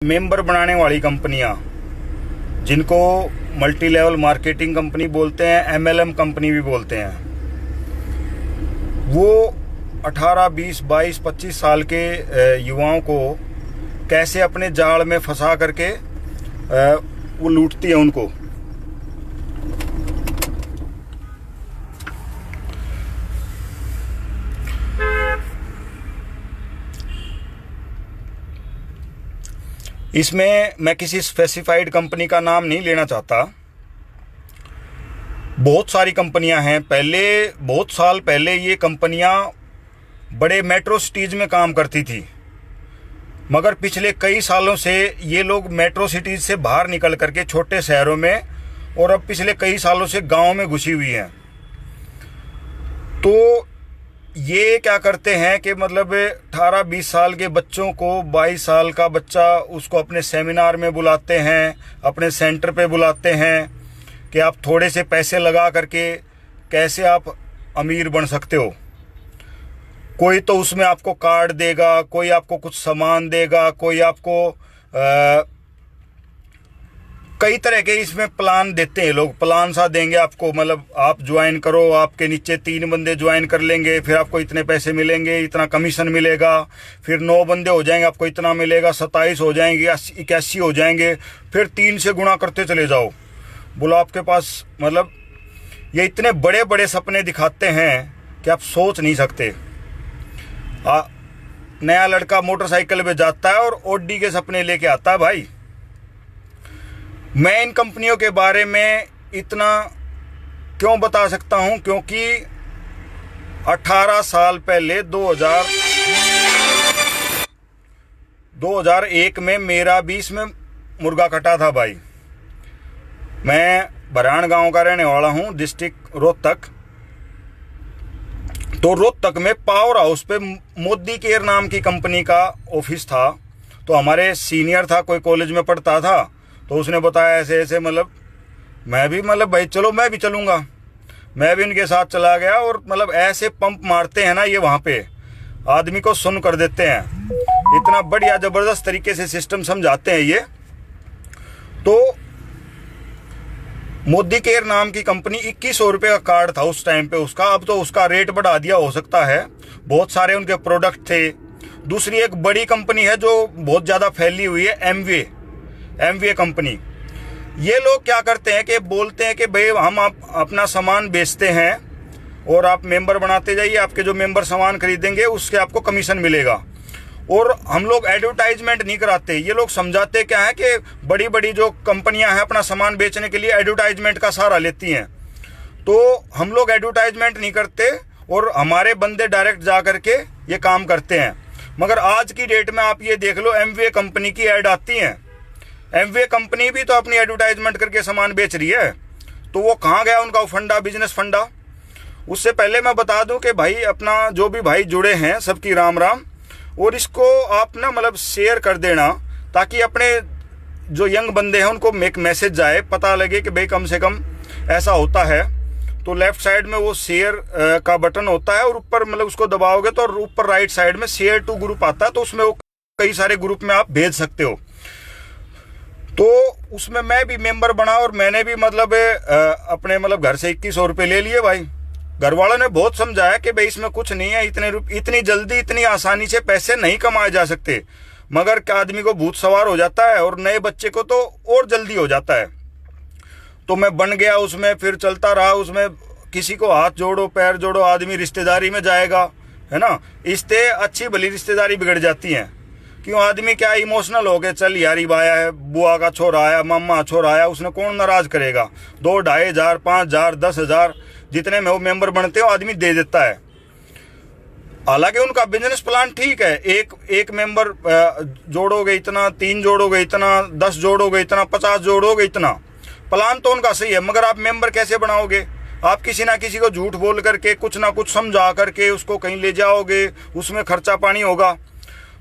Member बनाने वाली कंपनियां, जिनको मल्टी लेवल मार्केटिंग कंपनी बोलते हैं, एमएलएम कंपनी भी बोलते हैं, वो 18, 20, 22, 25 साल के युवाओं को कैसे अपने जाल में फंसा करके वो लूटती है उनको। इसमें मैं किसी स्पेसिफाइड कंपनी का नाम नहीं लेना चाहता। बहुत सारी कंपनियां हैं। बहुत साल पहले ये कंपनियां बड़े मेट्रो सिटीज़ में काम करती थी, मगर पिछले कई सालों से ये लोग मेट्रो सिटीज़ से बाहर निकल करके छोटे शहरों में और अब पिछले कई सालों से गांव में घुसी हुई हैं। तो ये क्या करते हैं कि मतलब 18-20 साल के बच्चों को, 22 साल का बच्चा उसको अपने सेमिनार में बुलाते हैं, अपने सेंटर पे बुलाते हैं कि आप थोड़े से पैसे लगा करके कैसे आप अमीर बन सकते हो। कोई तो उसमें आपको कार्ड देगा, कोई आपको कुछ सामान देगा, कोई आपको कई तरह के इसमें प्लान देते हैं लोग। प्लान सा देंगे आपको, मतलब आप ज्वाइन करो, आपके नीचे 3 बंदे ज्वाइन कर लेंगे, फिर आपको इतने पैसे मिलेंगे, इतना कमीशन मिलेगा। फिर 9 बंदे हो जाएंगे, आपको इतना मिलेगा, 27 हो जाएंगे, 81 हो जाएंगे, फिर 3 से गुणा करते चले जाओ। बोलो आपके पास, मतलब ये इतने बड़े बड़े सपने दिखाते हैं कि आप सोच नहीं सकते। नया लड़का मोटरसाइकिल पे जाता है और ऑडी के सपने लेके आता है। भाई, मैं इन कंपनियों के बारे में इतना क्यों बता सकता हूं, क्योंकि 18 साल पहले 2001 में मेरा भी इसमें मुर्गा कटा था। भाई, मैं बरान गांव का रहने वाला हूं, डिस्ट्रिक्ट रोहतक। तो रोहतक में पावर हाउस पे मोदी केयर नाम की कंपनी का ऑफिस था। तो हमारे सीनियर था, कोई कॉलेज में पढ़ता था, तो उसने बताया ऐसे ऐसे, मतलब मैं भी भाई चलो मैं भी चलूँगा। मैं भी इनके साथ चला गया और मतलब ऐसे पंप मारते हैं ना ये, वहाँ पे आदमी को सुन कर देते हैं। इतना बढ़िया ज़बरदस्त तरीके से सिस्टम समझाते हैं ये। तो मोदी केयर नाम की कंपनी, 2100 रुपये का कार्ड था उस टाइम पे उसका। अब तो उसका रेट बढ़ा दिया हो सकता है, बहुत सारे उनके प्रोडक्ट थे। दूसरी एक बड़ी कंपनी है जो बहुत ज़्यादा फैली हुई है, एमवे कंपनी। ये लोग क्या करते हैं कि बोलते हैं कि भाई हम अपना सामान बेचते हैं और आप मेंबर बनाते जाइए, आपके जो मेंबर सामान खरीदेंगे उसके आपको कमीशन मिलेगा। और हम लोग एडवर्टाइजमेंट नहीं कराते। ये लोग समझाते क्या है कि बड़ी बड़ी जो कंपनियां हैं अपना सामान बेचने के लिए एडवर्टाइजमेंट का सहारा लेती हैं। तो हम लोग एडवर्टाइजमेंट नहीं करते और हमारे बंदे डायरेक्ट जा करके ये काम करते हैं। मगर आज की डेट में आप ये देख लो, एमवे कंपनी की ऐड आती हैं। एमवे कंपनी भी तो अपनी एडवर्टाइजमेंट करके सामान बेच रही है। तो वो कहाँ गया उनका फंडा, बिजनेस फंडा। उससे पहले मैं बता दूं कि भाई अपना जो भी भाई जुड़े हैं सबकी राम राम, और इसको आप ना मतलब शेयर कर देना, ताकि अपने जो यंग बंदे हैं उनको एक मैसेज जाए, पता लगे कि भाई कम से कम ऐसा होता है। तो लेफ्ट साइड में वो शेयर का बटन होता है और ऊपर मतलब उसको दबाओगे तो ऊपर राइट साइड में शेयर टू ग्रुप आता है। तो उसमें वो कई सारे ग्रुप में आप भेज सकते हो। तो उसमें मैं भी मेंबर बना और मैंने भी मतलब अपने मतलब घर से 2100 रुपये ले लिए। भाई, घर वालों ने बहुत समझाया कि भाई इसमें कुछ नहीं है, इतनी जल्दी इतनी आसानी से पैसे नहीं कमाए जा सकते। मगर क्या आदमी को भूत सवार हो जाता है और नए बच्चे को तो और जल्दी हो जाता है। तो मैं बन गया उसमें, फिर चलता रहा उसमें। किसी को हाथ जोड़ो पैर जोड़ो, आदमी रिश्तेदारी में जाएगा, है ना। इससे अच्छी भली रिश्तेदारी बिगड़ जाती हैं। क्यों, आदमी क्या इमोशनल हो गए, चल यारी आया है, बुआ का छोरा आया, मामा छोरा आया, उसने कौन नाराज करेगा। 2, 2500, 5000, 10,000 जितने में वो मेंबर बनते हो आदमी दे देता है। हालांकि उनका बिजनेस प्लान ठीक है, एक मेंबर जोड़ोगे इतना, 3 जोड़ोगे इतना, 10 जोड़ोगे इतना, 50 जोड़ोगे इतना। प्लान तो उनका सही है, मगर आप मेंबर कैसे बनाओगे। आप किसी ना किसी को झूठ बोल करके, कुछ ना कुछ समझा करके उसको कहीं ले जाओगे, उसमें खर्चा पानी होगा,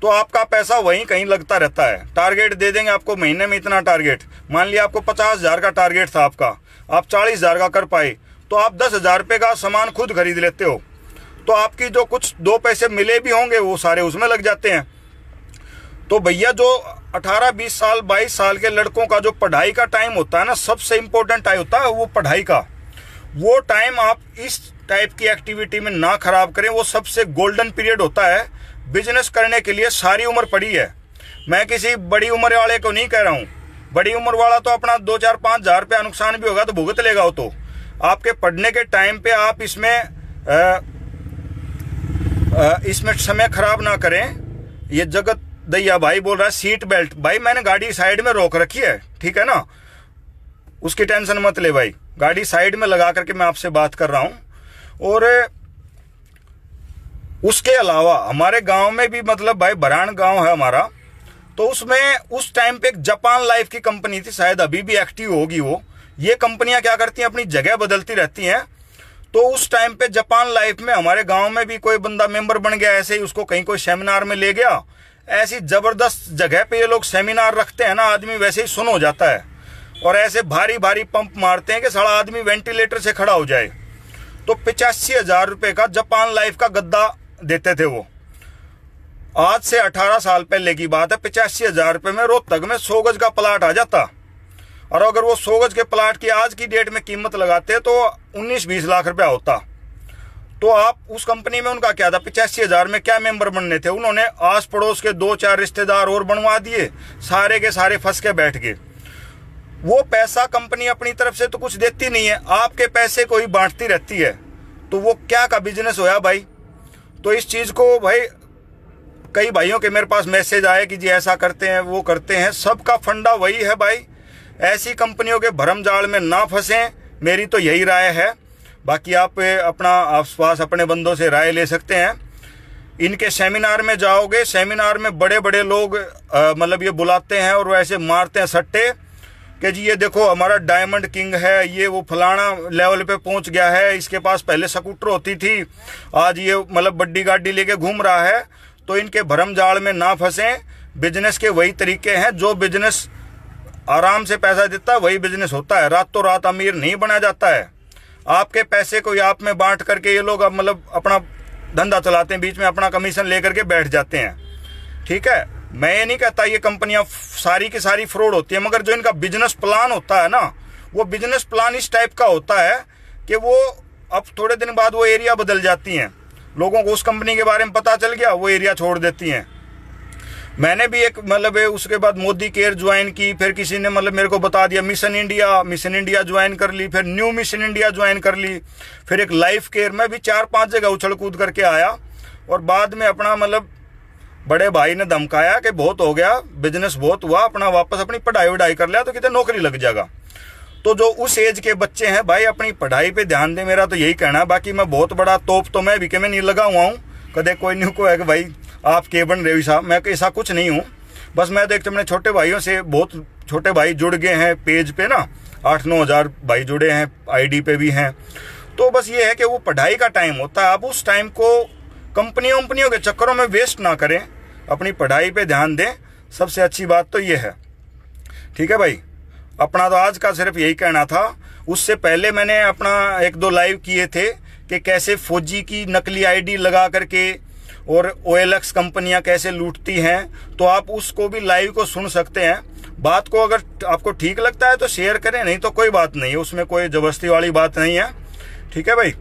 तो आपका पैसा वहीं कहीं लगता रहता है। टारगेट दे देंगे आपको, महीने में इतना टारगेट। मान लिया आपको 50,000 का टारगेट था आपका, आप 40,000 का कर पाए, तो आप 10,000 रुपये का सामान खुद खरीद लेते हो। तो आपकी जो कुछ 2 पैसे मिले भी होंगे वो सारे उसमें लग जाते हैं। तो भैया जो 18-20 साल 22 साल के लड़कों का जो पढ़ाई का टाइम होता है ना, सबसे इम्पोर्टेंट टाइम होता है वो पढ़ाई का। वो टाइम आप इस टाइप की एक्टिविटी में ना खराब करें, वो सबसे गोल्डन पीरियड होता है। बिजनेस करने के लिए सारी उम्र पड़ी है। मैं किसी बड़ी उम्र वाले को नहीं कह रहा हूँ, बड़ी उम्र वाला तो अपना 2-4-5 हज़ार रुपया नुकसान भी होगा तो भुगत लेगा। वो तो आपके पढ़ने के टाइम पे आप इसमें समय खराब ना करें। ये जगत दैया भाई बोल रहा है सीट बेल्ट, भाई मैंने गाड़ी साइड में रोक रखी है, ठीक है ना, उसकी टेंशन मत ले भाई, गाड़ी साइड में लगा करके मैं आपसे बात कर रहा हूं। और उसके अलावा हमारे गांव में भी, मतलब भाई बरान गांव है हमारा, तो उसमें उस टाइम पे एक जापान लाइफ की कंपनी थी, शायद अभी भी एक्टिव होगी वो। ये कंपनियां क्या करती हैं, अपनी जगह बदलती रहती हैं। तो उस टाइम पे जापान लाइफ में हमारे गांव में भी कोई बंदा मेंबर बन गया, ऐसे ही उसको कहीं कोई सेमिनार में ले गया। ऐसी जबरदस्त जगह पे ये लोग सेमिनार रखते हैं ना, आदमी वैसे ही सुन हो जाता है। और ऐसे भारी भारी पंप मारते हैं कि साला आदमी वेंटिलेटर से खड़ा हो जाए। तो 85,000 रुपये का जापान लाइफ का गद्दा देते थे वो। आज से 18 साल पहले की बात है। 85,000 रुपये में रोहतक में 100 गज का प्लाट आ जाता। और अगर वो 100 गज के प्लाट की आज की डेट में कीमत लगाते तो 19-20 लाख रुपया होता। तो आप उस कंपनी में, उनका क्या था, 85,000 में क्या मेंबर बनने थे, उन्होंने आस पड़ोस के 2-4 रिश्तेदार और बनवा दिए, सारे के सारे फंस के बैठ गए। वो पैसा कंपनी अपनी तरफ से तो कुछ देती नहीं है, आपके पैसे को ही बांटती रहती है। तो वो क्या का बिजनेस होया भाई। तो इस चीज़ को भाई, कई भाइयों के मेरे पास मैसेज आए कि जी ऐसा करते हैं वो करते हैं। सबका फंडा वही है भाई, ऐसी कंपनियों के भरम जाल में ना फंसें, मेरी तो यही राय है। बाकी आप अपना आसपास अपने बंदों से राय ले सकते हैं। इनके सेमिनार में जाओगे, सेमिनार में बड़े बड़े लोग मतलब ये बुलाते हैं और वैसे मारते हैं सट्टे कि जी ये देखो हमारा डायमंड किंग है, ये वो फलाना लेवल पे पहुंच गया है, इसके पास पहले स्कूटर होती थी, आज ये मतलब बड्डी गाड़ी लेके घूम रहा है। तो इनके भरम जाल में ना फंसें। बिजनेस के वही तरीके हैं, जो बिजनेस आराम से पैसा देता है वही बिजनेस होता है। रातों रात अमीर नहीं बना जाता है। आपके पैसे को आप में बांट करके ये लोग मतलब अपना धंधा चलाते हैं, बीच में अपना कमीशन लेकर के बैठ जाते हैं, ठीक है। मैं ये नहीं कहता ये कंपनियां सारी की सारी फ्रॉड होती है, मगर जो इनका बिजनेस प्लान होता है ना, वो बिजनेस प्लान इस टाइप का होता है कि वो अब थोड़े दिन बाद वो एरिया बदल जाती हैं। लोगों को उस कंपनी के बारे में पता चल गया, वो एरिया छोड़ देती हैं। मैंने भी एक मतलब उसके बाद मोदी केयर ज्वाइन की, फिर किसी ने मतलब मेरे को बता दिया मिशन इंडिया ज्वाइन कर ली, फिर न्यू मिशन इंडिया ज्वाइन कर ली, फिर एक लाइफ केयर। मैं भी 4-5 जगह उछल कूद करके आया। और बाद में अपना मतलब बड़े भाई ने धमकाया कि बहुत हो गया, बिजनेस बहुत हुआ, अपना वापस अपनी पढ़ाई वढ़ाई कर लिया तो कितने नौकरी लग जाएगा। तो जो उस एज के बच्चे हैं भाई, अपनी पढ़ाई पे ध्यान दें, मेरा तो यही कहना है। बाकी मैं बहुत बड़ा तोप तो मैं भी के में नहीं लगा हुआ हूँ, कदे कोई नहीं को है कि भाई आप के बन रहे साहब, मैं ऐसा कुछ नहीं हूँ। बस मैं तो एक अपने छोटे भाइयों से, बहुत छोटे भाई जुड़ गए हैं पेज पे ना, 8-9 हज़ार भाई जुड़े हैं, आईडी पे भी हैं। तो बस ये है कि वो पढ़ाई का टाइम होता है, आप उस टाइम को कंपनियों के चक्करों में वेस्ट ना करें, अपनी पढ़ाई पे ध्यान दें। सबसे अच्छी बात तो ये है, ठीक है भाई। अपना तो आज का सिर्फ यही कहना था। उससे पहले मैंने अपना 1-2 लाइव किए थे कि कैसे फौजी की नकली आईडी लगा करके और OLX कंपनियां कैसे लूटती हैं, तो आप उसको भी लाइव को सुन सकते हैं। बात को अगर आपको ठीक लगता है तो शेयर करें, नहीं तो कोई बात नहीं है, उसमें कोई जबरदस्ती वाली बात नहीं है, ठीक है भाई।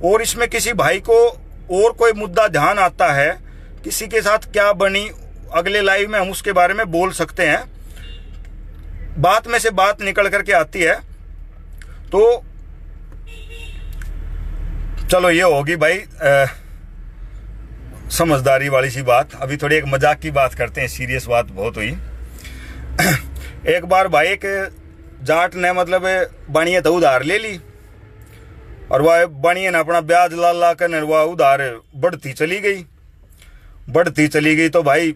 और इसमें किसी भाई को और कोई मुद्दा ध्यान आता है, किसी के साथ क्या बनी, अगले लाइव में हम उसके बारे में बोल सकते हैं। बात में से बात निकल करके आती है। तो चलो ये होगी भाई समझदारी वाली सी बात। अभी थोड़ी एक मजाक की बात करते हैं, सीरियस बात बहुत हुई। एक बार भाई एक जाट ने मतलब बनिए तो उधार ले ली, और वह बनिए ने अपना ब्याज ला कर वह उधार बढ़ती चली गई। तो भाई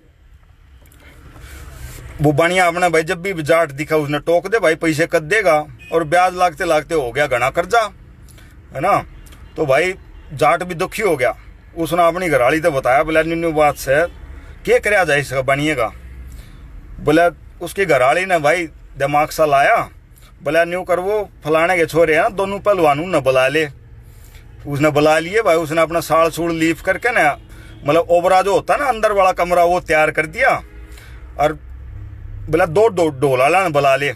वो बनिया अपना भाई जब भी जाट दिखा उसने टोक दे, भाई पैसे कद देगा, और ब्याज लागते लागते हो गया घना कर्जा, है ना। तो भाई जाट भी दुखी हो गया। उसने अपनी घरवाली तो बताया, बोला न्यू बात से क्या कराया जाए इसका बनिएगा। बोला उसकी घरवाली ने भाई दिमाग सा लाया, बोला न्यू कर वो फलाने के छोरे हैं ना, दोनों पहलवानों ने बुला ले। उसने बुला लिए भाई, उसने अपना साड़ सूड़ लीफ करके ना, मतलब ओबरा जो होता है ना अंदर वाला कमरा, वो तैयार कर दिया। और बोला दो ढोल वाला ने बुला ले।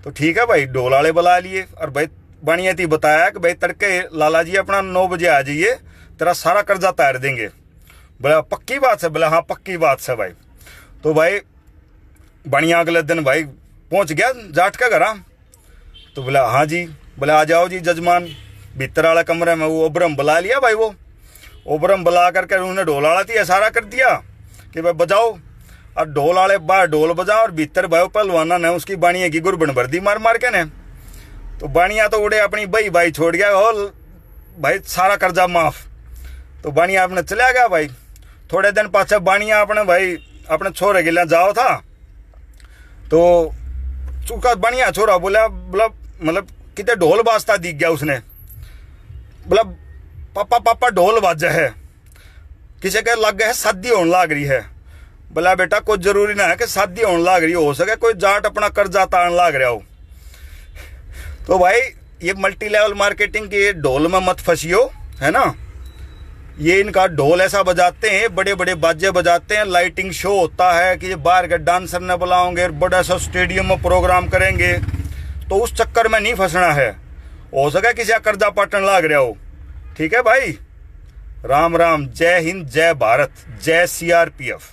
तो ठीक है भाई, ढोल वाले बुला लिए और भाई बढ़िया थी बताया कि भाई तड़के लाला जी अपना 9 बजे आ जाइए, तेरा सारा कर्जा तार देंगे। बोला पक्की बात है? बोला हाँ पक्की बात है भाई। तो भाई बढ़िया अगले दिन भाई पहुंच गया जाट का घर। तो बोला हाँ जी। बोला आ जाओ जी जजमान। भीतर वाला कमरे में वो ओबरम बुला लिया भाई। वो ओबरम बुला करके उन्होंने ढोल वाला थी इशारा कर दिया कि भाई बजाओ। और ढोल वाले बाहर ढोल बजा और भीतर भाई पहलवाना ने उसकी बाणिया की गुरबन भर दी मार मार के ने। तो बाणिया तो उड़े अपनी भाई छोड़ गया और भाई सारा कर्जा माफ। तो बाणिया अपने चला गया भाई। थोड़े दिन पाछे बाणिया अपने भाई अपने छोरे के लिए जाओ था। तो चूका बाणिया छोरा बोला मतलब कितने ढोल बाजता दिख गया उसने। बोला पापा पापा ढोल बाजा है, किसी के लग गए शादी होने लाग रही है। बोला बेटा कोई जरूरी ना है कि शादी होने लाग रही हो सके कोई जाट अपना कर्जा तारन लाग रहा हो। तो भाई ये मल्टी लेवल मार्केटिंग के ढोल में मत फंसियो, है ना। ये इनका ढोल ऐसा बजाते हैं, बड़े बड़े बाजे बजाते हैं, लाइटिंग शो होता है कि ये बाहर के डांसर ने बुलाओगे, बड़ा सा स्टेडियम में प्रोग्राम करेंगे। तो उस चक्कर में नहीं फंसना है। हो सके किसी का कर्जा पाटन लाग रहा हो। ठीक है भाई। राम राम, जय हिंद, जय भारत, जय CRPF।